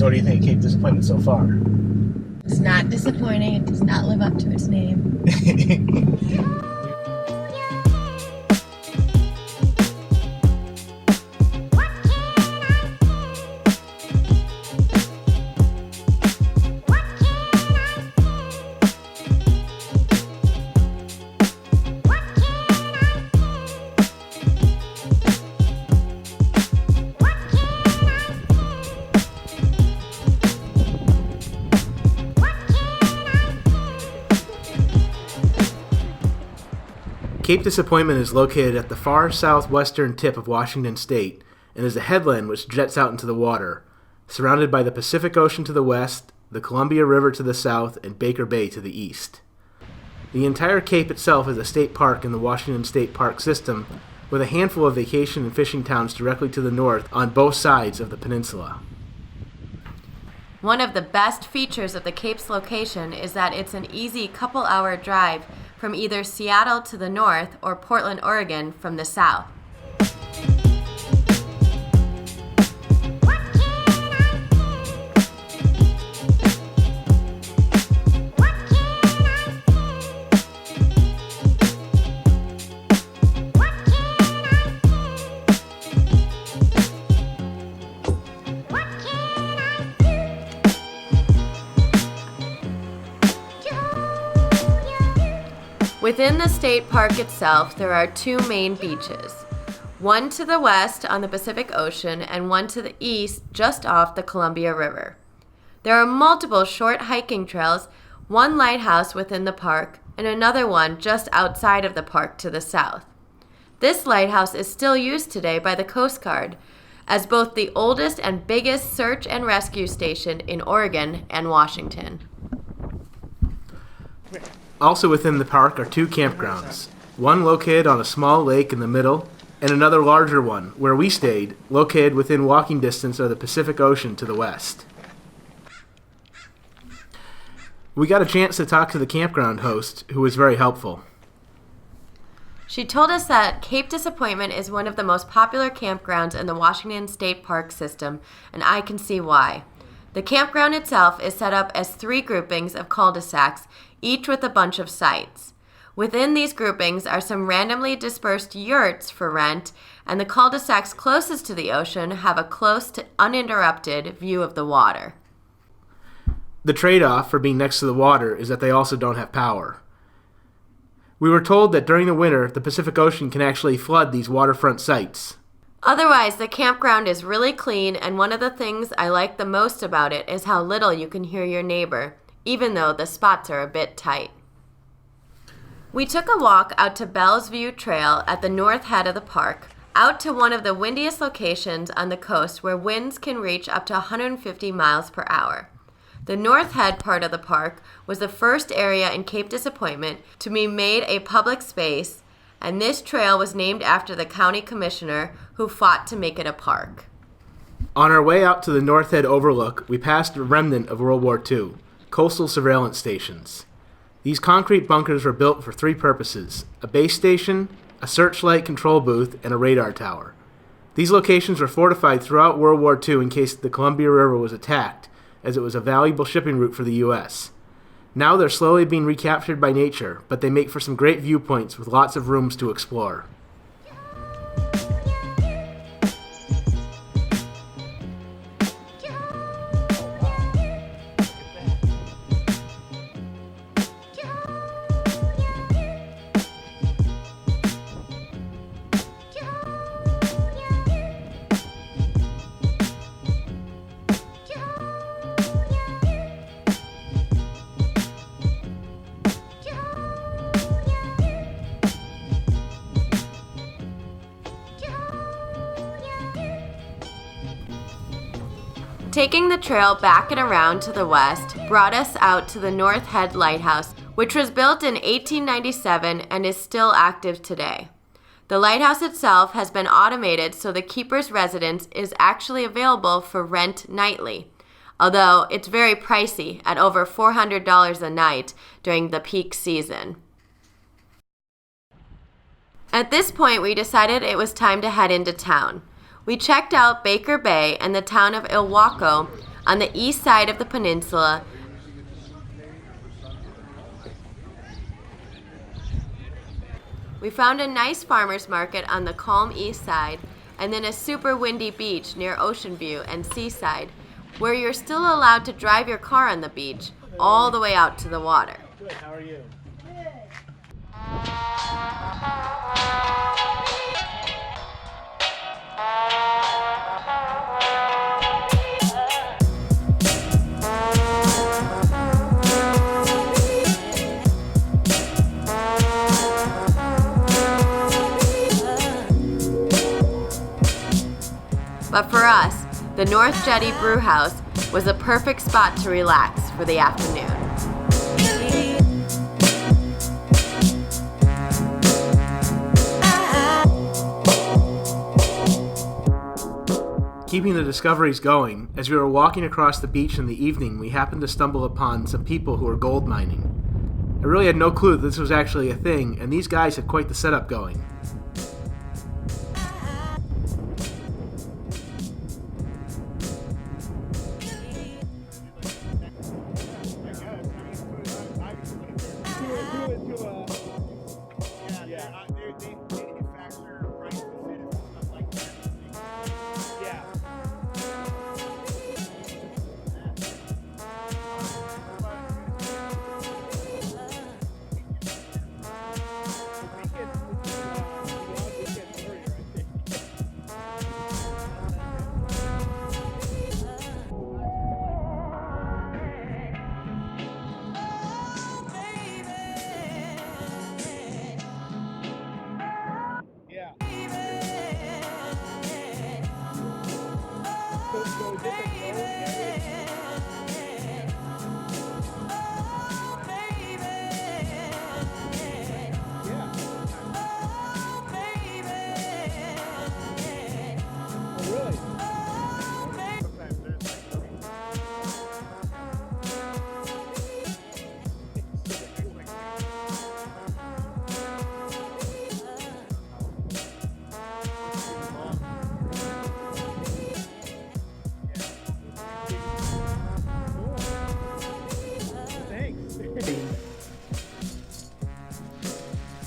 So what do you think of Cape Disappointment so far? It's not disappointing. It does not live up to its name. Cape Disappointment is located at the far southwestern tip of Washington State and is a headland which jets out into the water, surrounded by the Pacific Ocean to the west, the Columbia River to the south, and Baker Bay to the east. The entire Cape itself is a state park in the Washington State Park system, with a handful of vacation and fishing towns directly to the north on both sides of the peninsula. One of the best features of the Cape's location is that it's an easy couple-hour drive from either Seattle to the north or Portland, Oregon from the south. Within the state park itself, there are two main beaches. One to the west on the Pacific Ocean and one to the east just off the Columbia River. There are multiple short hiking trails, one lighthouse within the park, and another one just outside of the park to the south. This lighthouse is still used today by the Coast Guard as both the oldest and biggest search and rescue station in Oregon and Washington. Also within the park are two campgrounds, one located on a small lake in the middle, and another larger one, where we stayed, located within walking distance of the Pacific Ocean to the west. We got a chance to talk to the campground host, who was very helpful. She told us that Cape Disappointment is one of the most popular campgrounds in the Washington State Park system, and I can see why. The campground itself is set up as three groupings of cul-de-sacs, each with a bunch of sites. Within these groupings are some randomly dispersed yurts for rent, and the cul-de-sacs closest to the ocean have a close to uninterrupted view of the water. The trade-off for being next to the water is that they also don't have power. We were told that during the winter, the Pacific Ocean can actually flood these waterfront sites. Otherwise, the campground is really clean, and one of the things I like the most about it is how little you can hear your neighbor, even though the spots are a bit tight. We took a walk out to Bell's View Trail at the north head of the park, out to one of the windiest locations on the coast where winds can reach up to 150 miles per hour. The north head part of the park was the first area in Cape Disappointment to be made a public space, and this trail was named after the county commissioner who fought to make it a park. On our way out to the North Head overlook, we passed a remnant of World War II, coastal surveillance stations. These concrete bunkers were built for three purposes: a base station, a searchlight control booth, and a radar tower. These locations were fortified throughout World War II in case the Columbia River was attacked, as it was a valuable shipping route for the U.S. Now they're slowly being recaptured by nature, but they make for some great viewpoints with lots of rooms to explore. Taking the trail back and around to the west brought us out to the North Head Lighthouse, which was built in 1897 and is still active today. The lighthouse itself has been automated so the keeper's residence is actually available for rent nightly, although it's very pricey at over $400 a night during the peak season. At this point, we decided it was time to head into town. We checked out Baker Bay and the town of Ilwaco on the east side of the peninsula. We found a nice farmer's market on the calm east side, and then a super windy beach near Ocean View and Seaside, where you're still allowed to drive your car on the beach all the way out to the water. Good, how are you? But for us, the North Jetty Brew House was a perfect spot to relax for the afternoon. Keeping the discoveries going, as we were walking across the beach in the evening, we happened to stumble upon some people who were gold mining. I really had no clue that this was actually a thing, and these guys had quite the setup going.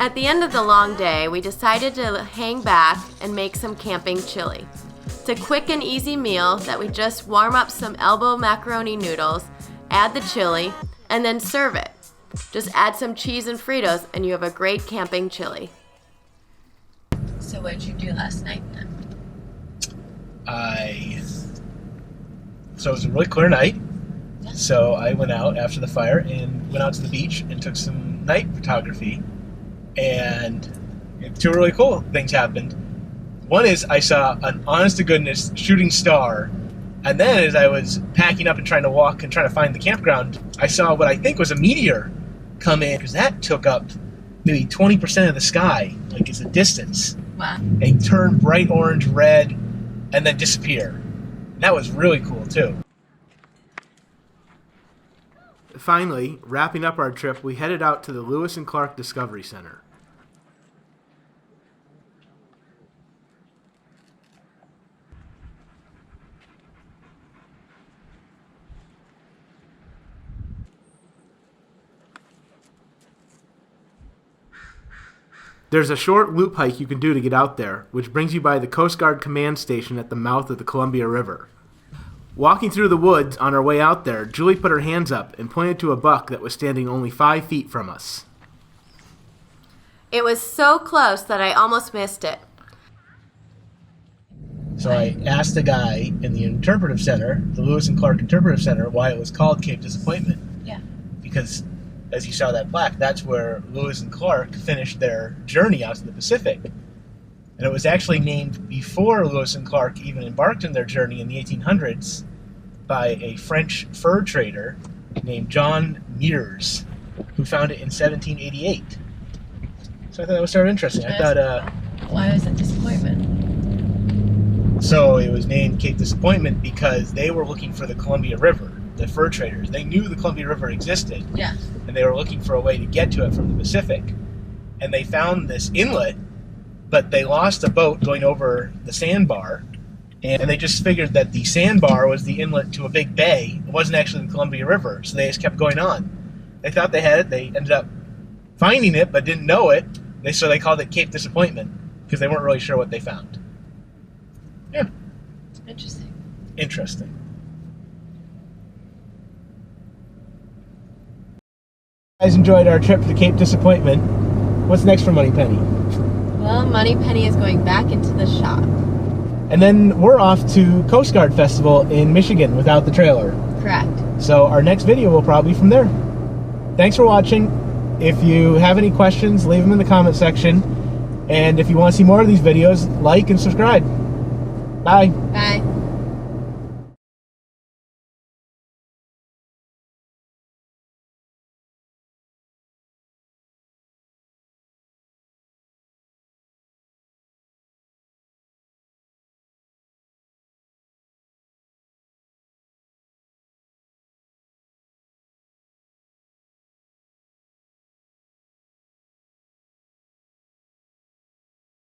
At the end of the long day, we decided to hang back and make some camping chili. It's a quick and easy meal that we just warm up some elbow macaroni noodles, add the chili, and then serve it. Just add some cheese and Fritos and you have a great camping chili. So what did you do last night then? So it was a really clear night. So I went out after the fire and went out to the beach and took some night photography. And two really cool things happened. One is I saw an honest-to-goodness shooting star. And then as I was packing up and trying to find the campground, I saw what I think was a meteor come in, because that took up maybe 20% of the sky, like it's a distance. Wow. And turned bright orange, red, and then disappear. And that was really cool, too. Finally, wrapping up our trip, we headed out to the Lewis and Clark Discovery Center. There's a short loop hike you can do to get out there, which brings you by the Coast Guard Command Station at the mouth of the Columbia River. Walking through the woods on our way out there, Julie put her hands up and pointed to a buck that was standing only 5 feet from us. It was so close that I almost missed it. So I asked the guy in the interpretive center, the Lewis and Clark Interpretive Center, why it was called Cape Disappointment. Yeah. Because, as you saw that plaque, that's where Lewis and Clark finished their journey out to the Pacific. And it was actually named before Lewis and Clark even embarked on their journey in the 1800s by a French fur trader named John Mears, who found it in 1788. So I thought that was sort of interesting. Why was it disappointment? So it was named Cape Disappointment because they were looking for the Columbia River, the fur traders. They knew the Columbia River existed, Yeah. and they were looking for a way to get to it from the Pacific. And they found this inlet, but they lost a boat going over the sandbar, And they just figured that the sandbar was the inlet to a big bay. It wasn't actually the Columbia River, so they just kept going on. They thought they had it. They ended up finding it, but didn't know it. So they called it Cape Disappointment because they weren't really sure what they found. Yeah. Interesting. Interesting. You guys enjoyed our trip to Cape Disappointment. What's next for Moneypenny? Well, Moneypenny is going back into the shop. And then we're off to Coast Guard Festival in Michigan without the trailer. Correct. So our next video will probably be from there. Thanks for watching. If you have any questions, leave them in the comment section. And if you want to see more of these videos, like and subscribe. Bye. Bye.